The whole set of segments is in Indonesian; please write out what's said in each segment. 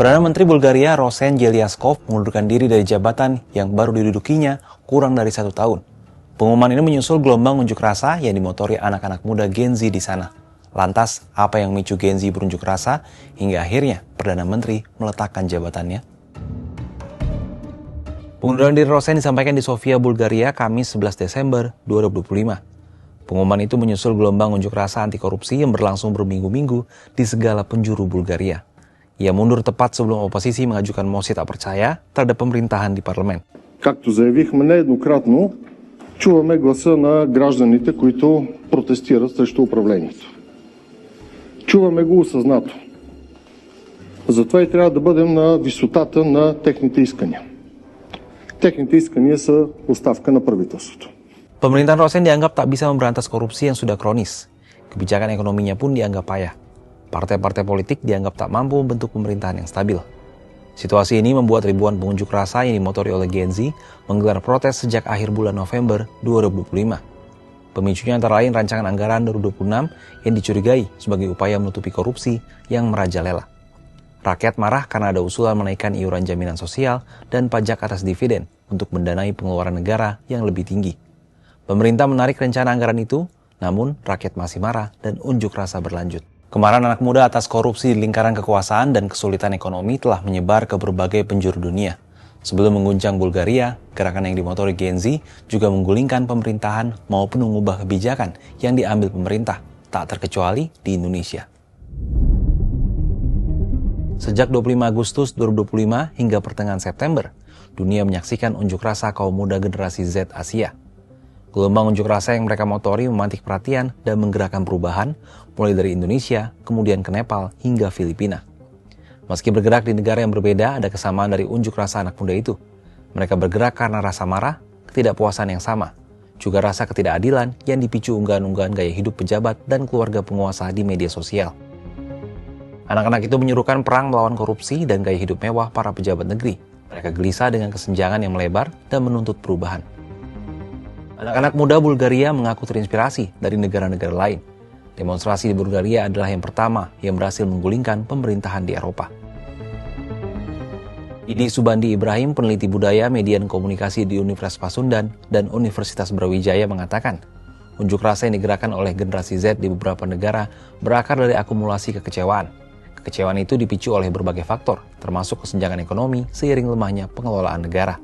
Perdana Menteri Bulgaria Rosen Jeliaskov mengundurkan diri dari jabatan yang baru didudukinya kurang dari 1 tahun. Pengumuman ini menyusul gelombang unjuk rasa yang dimotori anak-anak muda Gen Z di sana. Lantas, apa yang memicu Gen Z berunjuk rasa hingga akhirnya Perdana Menteri meletakkan jabatannya? Pengunduran diri Rosen disampaikan di Sofia, Bulgaria, Kamis 11 Desember 2025. Pengumuman itu menyusul gelombang unjuk rasa anti korupsi yang berlangsung berminggu-minggu di segala penjuru Bulgaria. Ia mundur tepat sebelum oposisi mengajukan mosi tak percaya terhadap pemerintahan di parlemen. Както заявихме нееднократно, чуваме гласа на гражданите, които протестират срещу управлението. Чуваме го осъзнато. Затова и трябва да бъдем на висотата на техните искания. Техните искания са оставка на правителството. Pemerintahan Rosen dianggap tak bisa memberantas korupsi yang sudah kronis. Kebijakan ekonominya pun dianggap payah. Partai-partai politik dianggap tak mampu membentuk pemerintahan yang stabil. Situasi ini membuat ribuan pengunjuk rasa yang dimotori oleh Gen Z menggelar protes sejak akhir bulan November 2025. Pemicunya antara lain rancangan anggaran 2026 yang dicurigai sebagai upaya menutupi korupsi yang merajalela. Rakyat marah karena ada usulan menaikkan iuran jaminan sosial dan pajak atas dividen untuk mendanai pengeluaran negara yang lebih tinggi. Pemerintah menarik rencana anggaran itu, namun rakyat masih marah dan unjuk rasa berlanjut. Kemarahan anak muda atas korupsi di lingkaran kekuasaan dan kesulitan ekonomi telah menyebar ke berbagai penjuru dunia. Sebelum mengguncang Bulgaria, gerakan yang dimotori Gen Z juga menggulingkan pemerintahan maupun mengubah kebijakan yang diambil pemerintah, tak terkecuali di Indonesia. Sejak 25 Agustus 2025 hingga pertengahan September, dunia menyaksikan unjuk rasa kaum muda generasi Z Asia. Gelombang unjuk rasa yang mereka motori memantik perhatian dan menggerakkan perubahan, mulai dari Indonesia, kemudian ke Nepal, hingga Filipina. Meski bergerak di negara yang berbeda, ada kesamaan dari unjuk rasa anak muda itu. Mereka bergerak karena rasa marah, ketidakpuasan yang sama, juga rasa ketidakadilan yang dipicu unggahan-unggahan gaya hidup pejabat dan keluarga penguasa di media sosial. Anak-anak itu menyuruhkan perang melawan korupsi dan gaya hidup mewah para pejabat negeri. Mereka gelisah dengan kesenjangan yang melebar dan menuntut perubahan. Anak-anak muda Bulgaria mengaku terinspirasi dari negara-negara lain. Demonstrasi di Bulgaria adalah yang pertama yang berhasil menggulingkan pemerintahan di Eropa. Didi Subandi Ibrahim, peneliti budaya, media dan komunikasi di Universitas Pasundan dan Universitas Brawijaya mengatakan, unjuk rasa yang digerakkan oleh generasi Z di beberapa negara berakar dari akumulasi kekecewaan. Kekecewaan itu dipicu oleh berbagai faktor, termasuk kesenjangan ekonomi seiring lemahnya pengelolaan negara.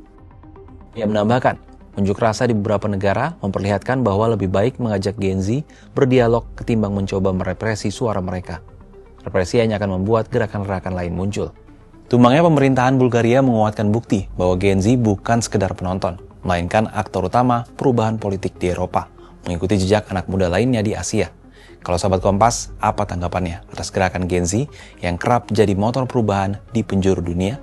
Ia menambahkan, unjuk rasa di beberapa negara memperlihatkan bahwa lebih baik mengajak Gen Z berdialog ketimbang mencoba merepresi suara mereka. Represi hanya akan membuat gerakan-gerakan lain muncul. Tumbangnya pemerintahan Bulgaria menguatkan bukti bahwa Gen Z bukan sekedar penonton, melainkan aktor utama perubahan politik di Eropa, mengikuti jejak anak muda lainnya di Asia. Kalau sahabat Kompas, apa tanggapannya atas gerakan Gen Z yang kerap jadi motor perubahan di penjuru dunia?